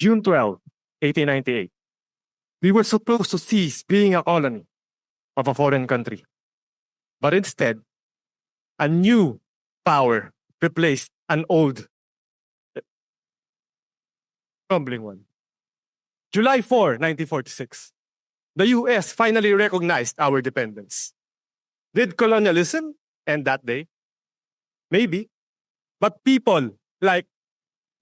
June 12, 1898. We were supposed to cease being a colony of a foreign country. But instead, a new power replaced an old, crumbling one. July 4, 1946. The US finally recognized our dependence. Did colonialism end that day? Maybe. But people like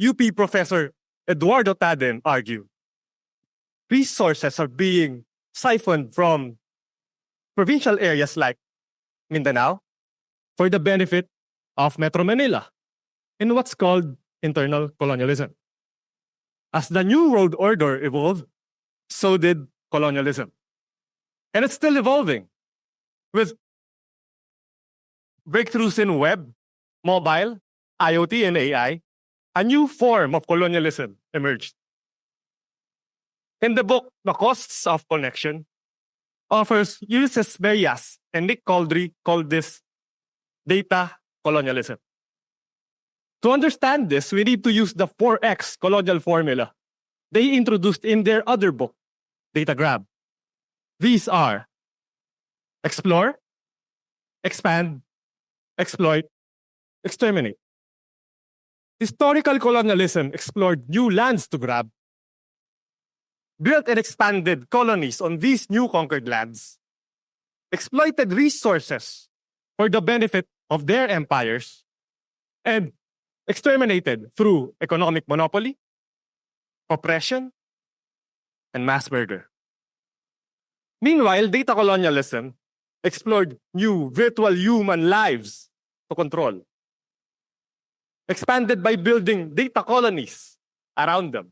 UP Professor Eduardo Taden argue resources are being siphoned from provincial areas like Mindanao for the benefit of Metro Manila in what's called internal colonialism. As the New World Order evolved, so did colonialism. And it's still evolving with breakthroughs in web, mobile, IoT, and AI. A new form of colonialism emerged. In the book, The Costs of Connection, authors Ulysses Merias and Nick Couldry called this data colonialism. To understand this, we need to use the 4X colonial formula they introduced in their other book, Data Grab. These are explore, expand, exploit, exterminate. Historical colonialism explored new lands to grab, built and expanded colonies on these new conquered lands, exploited resources for the benefit of their empires, and exterminated through economic monopoly, oppression, and mass murder. Meanwhile, data colonialism explored new virtual human lives to control, expanded by building data colonies around them,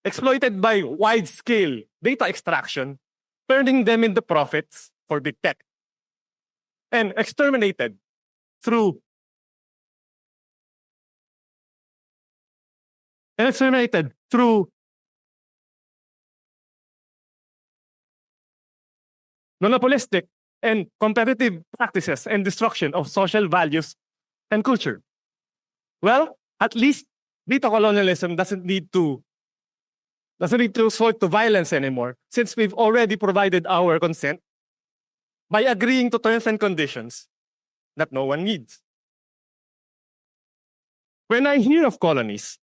exploited by wide-scale data extraction, turning them into profits for big tech, and exterminated through monopolistic and competitive practices and destruction of social values and culture. Well, at least data colonialism doesn't need to resort to violence anymore, since we've already provided our consent by agreeing to terms and conditions that no one needs. When I hear of colonies,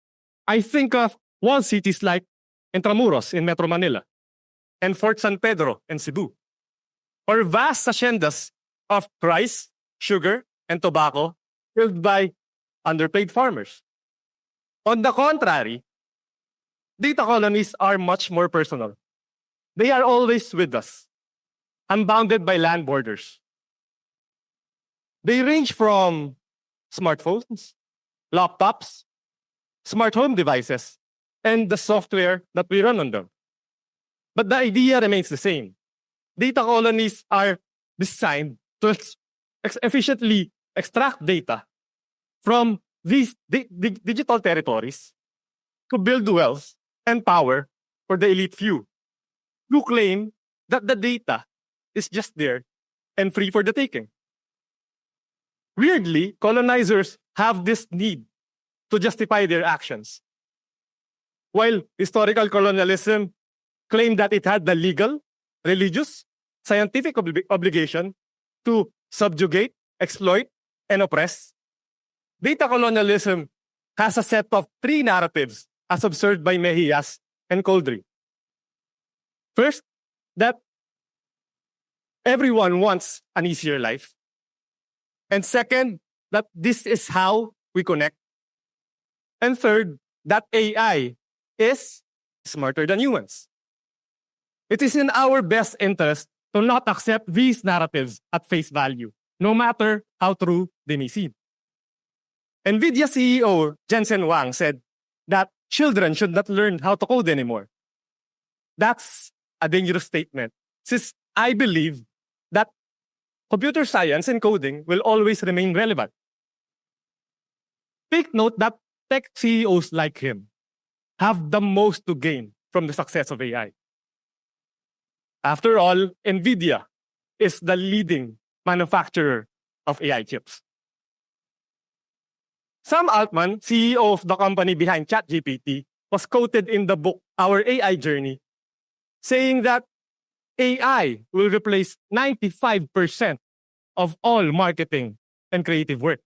I think of walled cities like Intramuros in Metro Manila and Fort San Pedro in Cebu, or vast haciendas of rice, sugar, and tobacco filled by underpaid farmers. On the contrary, data colonies are much more personal. They are always with us, unbounded by land borders. They range from smartphones, laptops, smart home devices, and the software that we run on them. But the idea remains the same. Data colonies are designed to efficiently extract data from these digital territories to build wealth and power for the elite few, who claim that the data is just there and free for the taking. Weirdly, colonizers have this need to justify their actions, while historical colonialism claimed that it had the legal, religious, scientific obligation to subjugate, exploit, and oppress. Data colonialism has a set of 3 narratives as observed by Mejias and Couldry. First, that everyone wants an easier life. And second, that this is how we connect. And third, that AI is smarter than humans. It is in our best interest to not accept these narratives at face value, no matter how true they may seem. NVIDIA CEO Jensen Huang said that children should not learn how to code anymore. That's a dangerous statement, since I believe that computer science and coding will always remain relevant. Take note that tech CEOs like him have the most to gain from the success of AI. After all, NVIDIA is the leading manufacturer of AI chips. Sam Altman, CEO of the company behind ChatGPT, was quoted in the book Our AI Journey, saying that AI will replace 95% of all marketing and creative work.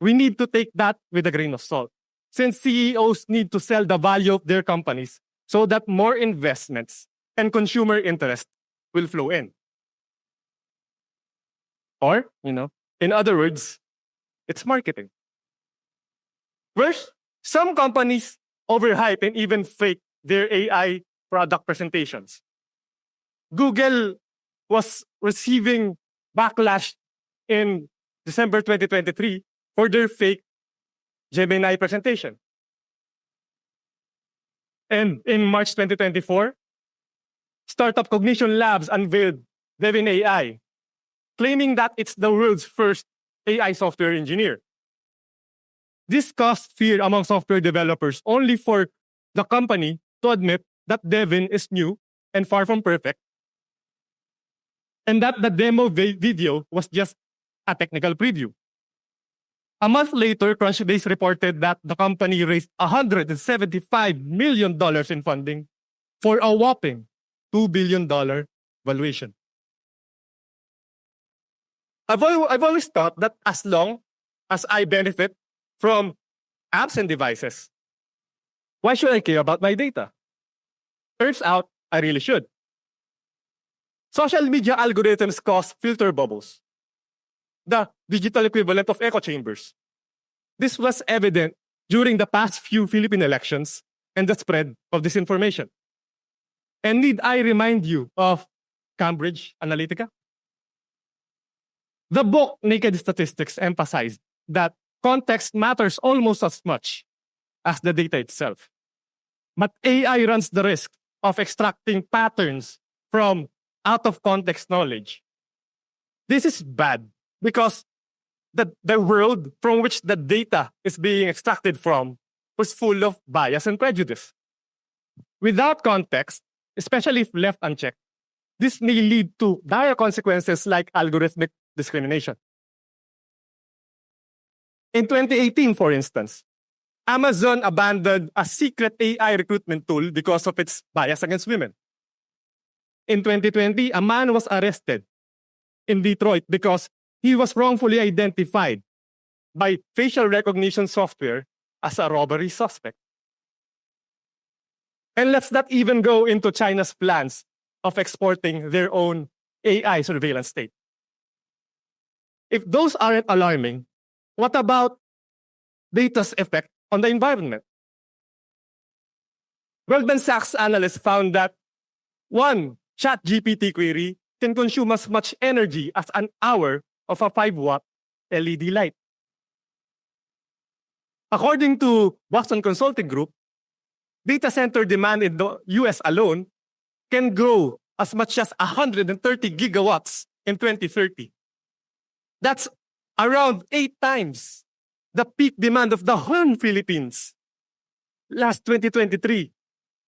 We need to take that with a grain of salt, since CEOs need to sell the value of their companies so that more investments and consumer interest will flow in. Or, in other words, it's marketing. First, some companies overhype and even fake their AI product presentations. Google was receiving backlash in December 2023 for their fake Gemini presentation. And in March 2024, startup Cognition Labs unveiled Devin AI, claiming that it's the world's first AI software engineer. This caused fear among software developers, only for the company to admit that Devin is new and far from perfect, and that the demo video was just a technical preview. A month later, Crunchbase reported that the company raised $175 million in funding for a whopping $2 billion valuation. I've always thought that as long as I benefit from apps and devices, why should I care about my data? Turns out, I really should. Social media algorithms cause filter bubbles, the digital equivalent of echo chambers. This was evident during the past few Philippine elections and the spread of disinformation. And need I remind you of Cambridge Analytica? The book Naked Statistics emphasized that context matters almost as much as the data itself. But AI runs the risk of extracting patterns from out-of-context knowledge. This is bad because the world from which the data is being extracted from was full of bias and prejudice. Without context, especially if left unchecked, this may lead to dire consequences like algorithmic discrimination. In 2018, for instance, Amazon abandoned a secret AI recruitment tool because of its bias against women. In 2020, a man was arrested in Detroit because he was wrongfully identified by facial recognition software as a robbery suspect. And let's not even go into China's plans of exporting their own AI surveillance state. If those aren't alarming, what about data's effect on the environment? Goldman Sachs analysts found that one ChatGPT query can consume as much energy as an hour of a 5-watt LED light. According to Boston Consulting Group, data center demand in the US alone can grow as much as 130 gigawatts in 2030. That's around 8 times the peak demand of the whole Philippines last 2023,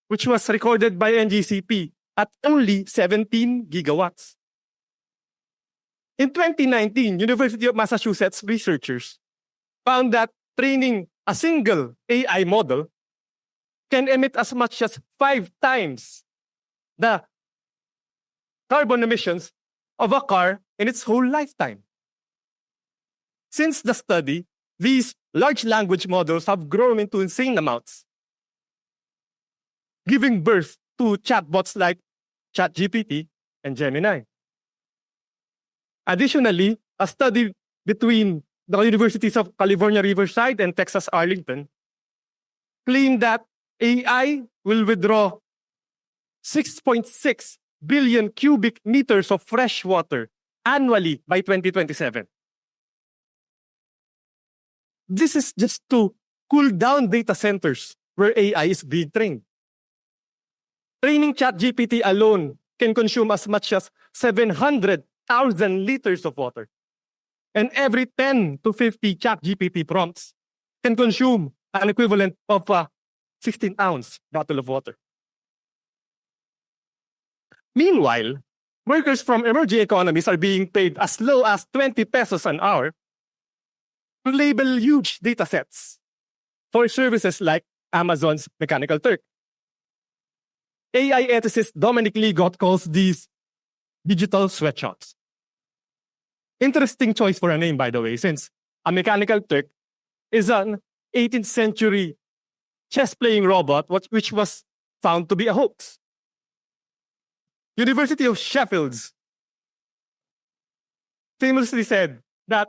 which was recorded by NGCP at only 17 gigawatts. In 2019, University of Massachusetts researchers found that training a single AI model can emit as much as 5 times the carbon emissions of a car in its whole lifetime. Since the study, these large language models have grown into insane amounts, giving birth to chatbots like ChatGPT and Gemini. Additionally, a study between the universities of California Riverside and Texas Arlington claimed that AI will withdraw 6.6 billion cubic meters of fresh water annually by 2027. This is just to cool down data centers where AI is being trained. Training ChatGPT alone can consume as much as 700,000 liters of water. And every 10 to 50 ChatGPT prompts can consume an equivalent of a 16-ounce bottle of water. Meanwhile, workers from emerging economies are being paid as low as 20 pesos an hour to label huge data sets for services like Amazon's Mechanical Turk. AI ethicist Dominic Lee calls these digital sweatshops. Interesting choice for a name, by the way, since a Mechanical Turk is an 18th century chess-playing robot which was found to be a hoax. University of Sheffield's famously said that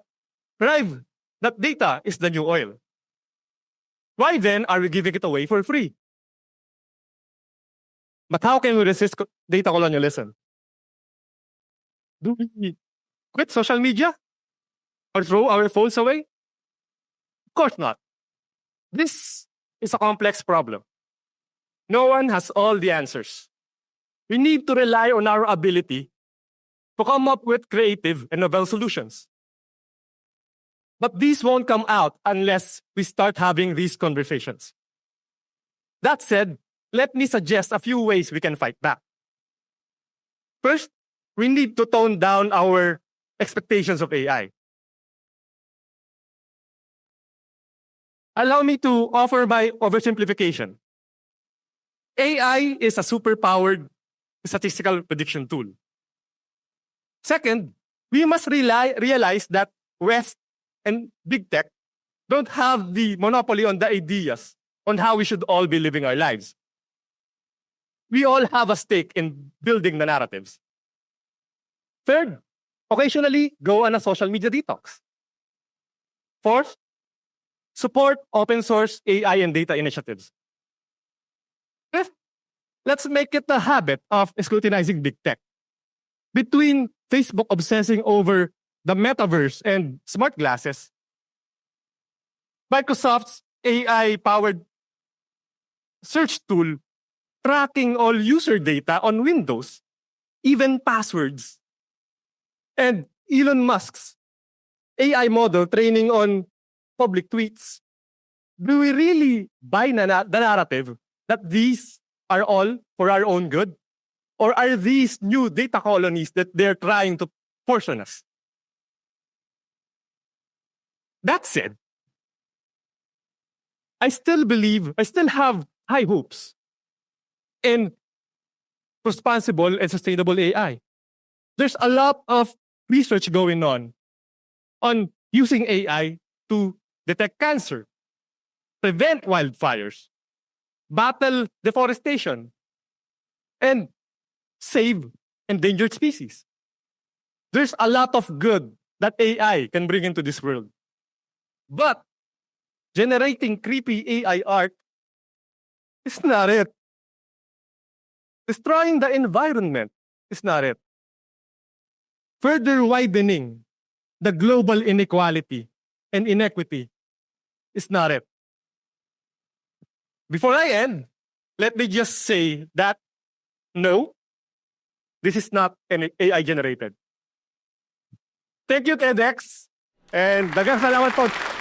data is the new oil. Why then are we giving it away for free? But how can we resist data colonialism? Do we quit social media? Or throw our phones away? Of course not. This is a complex problem. No one has all the answers. We need to rely on our ability to come up with creative and novel solutions. But these won't come out unless we start having these conversations. That said, let me suggest a few ways we can fight back. First, we need to tone down our expectations of AI. Allow me to offer my oversimplification. AI is a superpowered statistical prediction tool. Second, we must realize that West and big tech don't have the monopoly on the ideas on how we should all be living our lives. We all have a stake in building the narratives. Third, occasionally go on a social media detox. Fourth, support open source AI and data initiatives. Fifth, let's make it a habit of scrutinizing big tech. Between Facebook obsessing over the metaverse and smart glasses, Microsoft's AI-powered search tool tracking all user data on Windows, even passwords, and Elon Musk's AI model training on public tweets. Do we really buy the narrative that these are all for our own good? Or are these new data colonies that they're trying to force on us? That said, I still have high hopes in responsible and sustainable AI. There's a lot of research going on using AI to detect cancer, prevent wildfires, battle deforestation, and save endangered species. There's a lot of good that AI can bring into this world. But generating creepy AI art is not it. Destroying the environment is not it. Further widening the global inequality and inequity is not it. Before I end, let me just say that no, this is not AI generated. Thank you, TEDx. And daghang salamat po.